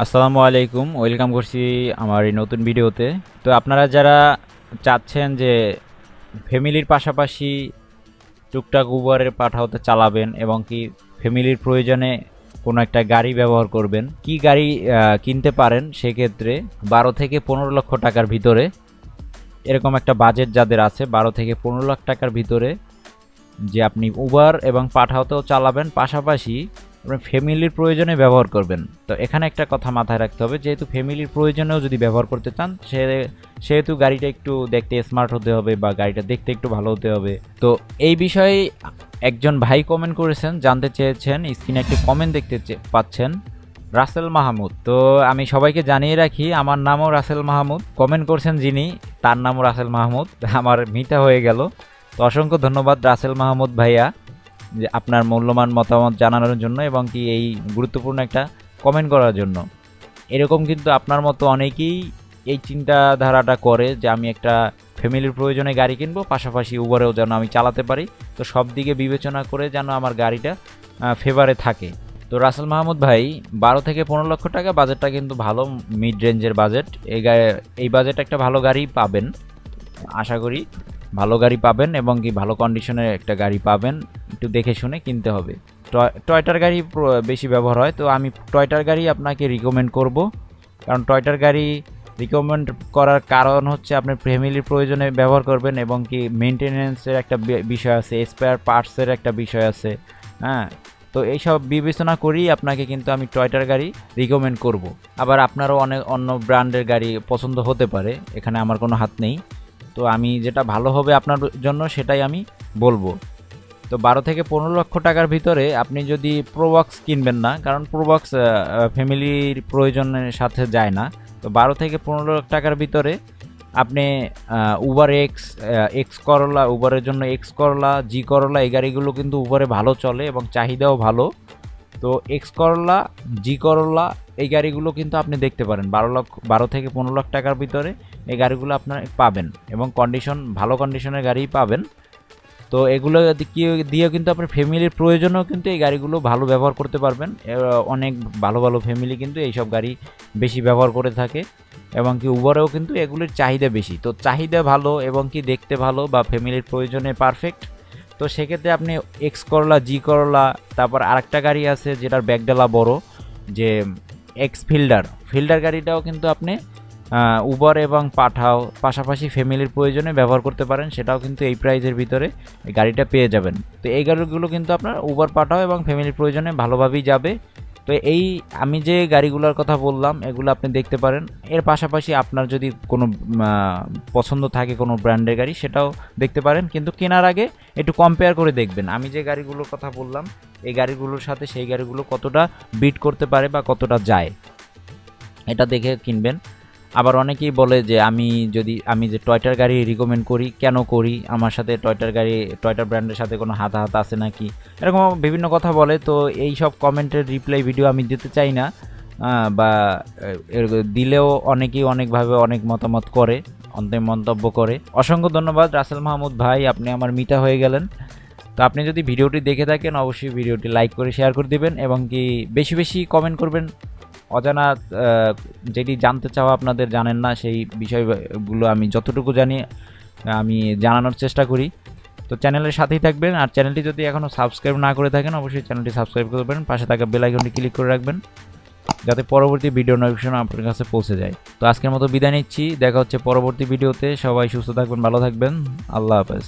আসসালামু আলাইকুম, ওয়েলকাম করছি আমার এই নতুন ভিডিওতে। তো আপনারা যারা চাচ্ছেন যে ফ্যামিলির পাশাপাশি টুকটাক উবারের পাঠাওতে চালাবেন এবং কি ফ্যামিলির প্রয়োজনে কোনো একটা গাড়ি ব্যবহার করবেন, কি গাড়ি কিনতে পারেন, সেক্ষেত্রে 12 থেকে 15 লক্ষ টাকার ভিতরে এরকম একটা বাজেট যাদের আছে 12 থেকে 15 লাখ টাকার ভিতরে যে আপনি উবার এবং পাঠাওতেও চালাবেন, পাশাপাশি আপনার ফ্যামিলির প্রয়োজনে ব্যবহার করবেন। তো এখানে একটা কথা মাথায় রাখতে হবে, যেহেতু ফ্যামিলির প্রয়োজনেও যদি ব্যবহার করতে চান সেহেতু গাড়িটা একটু দেখতে স্মার্ট হতে হবে বা গাড়িটা দেখতে একটু ভালো হতে হবে। তো এই বিষয়ে একজন ভাই কমেন্ট করেছেন, জানতে চেয়েছেন, স্ক্রিনে একটি কমেন্ট দেখতে পাচ্ছেন, রাসেল মাহমুদ। তো আমি সবাইকে জানিয়ে রাখি, আমার নামও রাসেল মাহমুদ। কমেন্ট করছেন যিনি, তার নামও রাসেল মাহমুদ, আমার মিটা হয়ে গেল। তো অসংখ্য ধন্যবাদ রাসেল মাহমুদ ভাইয়া, যে আপনার মূল্যবান মতামত জানানোর জন্য এবং কি এই গুরুত্বপূর্ণ একটা কমেন্ট করার জন্য। এরকম কিন্তু আপনার মতো অনেকেই এই চিন্তাধারাটা করে যে আমি একটা ফ্যামিলির প্রয়োজনে গাড়ি কিনবো, পাশাপাশি উবারেও যেন আমি চালাতে পারি। তো সব দিকে বিবেচনা করে যেন আমার গাড়িটা ফেভারে থাকে। তো রাসেল মাহমুদ ভাই, 12 থেকে 15 লক্ষ টাকা বাজেটটা কিন্তু ভালো, মিড রেঞ্জের বাজেট। এই বাজেট একটা ভালো গাড়ি পাবেন, আশা করি ভালো গাড়ি পাবেন এবং কি ভালো কন্ডিশনের একটা গাড়ি পাবেন। একটু দেখে শুনে কিনতে হবে। টয়টার গাড়ি বেশি ব্যবহার হয়, তো আমি টয়টার গাড়ি আপনাকে রিকমেন্ড করব। কারণ টয়টার গাড়ি রিকমেন্ড করার কারণ হচ্ছে আপনি ফ্যামিলির প্রয়োজনে ব্যবহার করবেন এবং কি মেনটেনেন্সের একটা বিষয় আছে, স্পেয়ার পার্টসের একটা বিষয় আছে। হ্যাঁ, তো এইসব বিবেচনা করেই আপনাকে কিন্তু আমি টয়টার গাড়ি রিকমেন্ড করব। আবার আপনারও অনেক অন্য ব্র্যান্ডের গাড়ি পছন্দ হতে পারে, এখানে আমার কোনো হাত নেই। তো আমি যেটা ভালো হবে আপনার জন্য সেটাই আমি বলবো। তো 12 থেকে 15 লক্ষ টাকার ভিতরে আপনি যদি প্রোবক্স কিনবেন না, কারণ প্রোবক্স ফ্যামিলির প্রয়োজনের সাথে যায় না। তো 12 থেকে 15 লাখ টাকার ভিতরে আপনি উবার এক্স করলা, উবারের জন্য এক্স করলা, জি করলা, এই গাড়িগুলো কিন্তু উবারে ভালো চলে এবং চাহিদাও ভালো। তো এক্স করলা, জি করলা, এই গাড়িগুলো কিন্তু আপনি দেখতে পারেন 12 থেকে 15 লাখ টাকার ভিতরে এই গাড়িগুলো আপনার পাবেন এবং ভালো কন্ডিশনের গাড়ি পাবেন। তো এগুলো দিয়ে কিন্তু আপনার ফ্যামিলির প্রয়োজনেও কিন্তু এই গাড়িগুলো ভালো ব্যবহার করতে পারবেন। অনেক ভালো ভালো ফ্যামিলি কিন্তু এইসব গাড়ি বেশি ব্যবহার করে থাকে এবং কি উবারেও কিন্তু এগুলির চাহিদা বেশি। তো চাহিদা ভালো এবং কি দেখতে ভালো বা ফ্যামিলির প্রয়োজনে পারফেক্ট। তো সেক্ষেত্রে আপনি এক্স করলা, জি করলা, তারপর আরেকটা গাড়ি আছে যেটার ব্যাকডালা বড়, যে এক্স ফিল্ডার গাড়িটাও কিন্তু আপনি উবার এবং পাঠাও পাশাপাশি ফ্যামিলির প্রয়োজনে ব্যবহার করতে পারেন, সেটাও কিন্তু এই প্রাইজের ভিতরে এই গাড়িটা পেয়ে যাবেন। তো এই গাড়িগুলো কিন্তু আপনার উবার পাঠাও এবং ফ্যামিলির প্রয়োজনে ভালোভাবেই যাবে। তো এই আমি যে গাড়িগুলোর কথা বললাম এগুলো আপনি দেখতে পারেন। এর পাশাপাশি আপনার যদি কোনো পছন্দ থাকে কোনো ব্র্যান্ডের গাড়ি, সেটাও দেখতে পারেন, কিন্তু কেনার আগে একটু কম্পেয়ার করে দেখবেন আমি যে গাড়িগুলোর কথা বললাম এই গাড়িগুলোর সাথে সেই গাড়িগুলো কতটা বিট করতে পারে বা কতটা যায়, এটা দেখে কিনবেন। আবার অনেকেই বলে যে আমি যে টয়টার গাড়ি রিকমেন্ড করি, কেন করি, আমার সাথে টয়টার ব্র্যান্ডের সাথে কোনো হাত আছে নাকি, এরকম বিভিন্ন কথা বলে। তো এই সব কমেন্টের রিপ্লাই ভিডিও আমি দিতে চাই না, বা দিলেও অনেকেই অনেকভাবে অনেক মতামত করে, অনেক মন্তব্য করে। অসংখ্য ধন্যবাদ রাসেল মাহমুদ ভাই, আপনি আমার মিটা হয়ে গেলেন। তো আপনি যদি ভিডিওটি দেখে থাকেন অবশ্যই ভিডিওটি লাইক করে শেয়ার করে দিবেন এবং কি বেশি বেশি কমেন্ট করবেন। অজানা যেটি জানতে চাওয়া আপনাদের জানেন না সেই বিষয়গুলো আমি যতটুকু জানি আমি জানানোর চেষ্টা করি। তো চ্যানেলের সাথেই থাকবেন, আর চ্যানেলটি যদি এখনও সাবস্ক্রাইব না করে থাকেন অবশ্যই চ্যানেলটি সাবস্ক্রাইব করবেন, পাশে থাকা বেল আইকনটি ক্লিক করে রাখবেন যাতে পরবর্তী ভিডিও নোটিফিকেশন আপনার কাছে পৌঁছে যায়। তো আজকের মতো বিদায় নিচ্ছি, দেখা হচ্ছে পরবর্তী ভিডিওতে। সবাই সুস্থ থাকবেন, ভালো থাকবেন, আল্লাহ হাফেজ।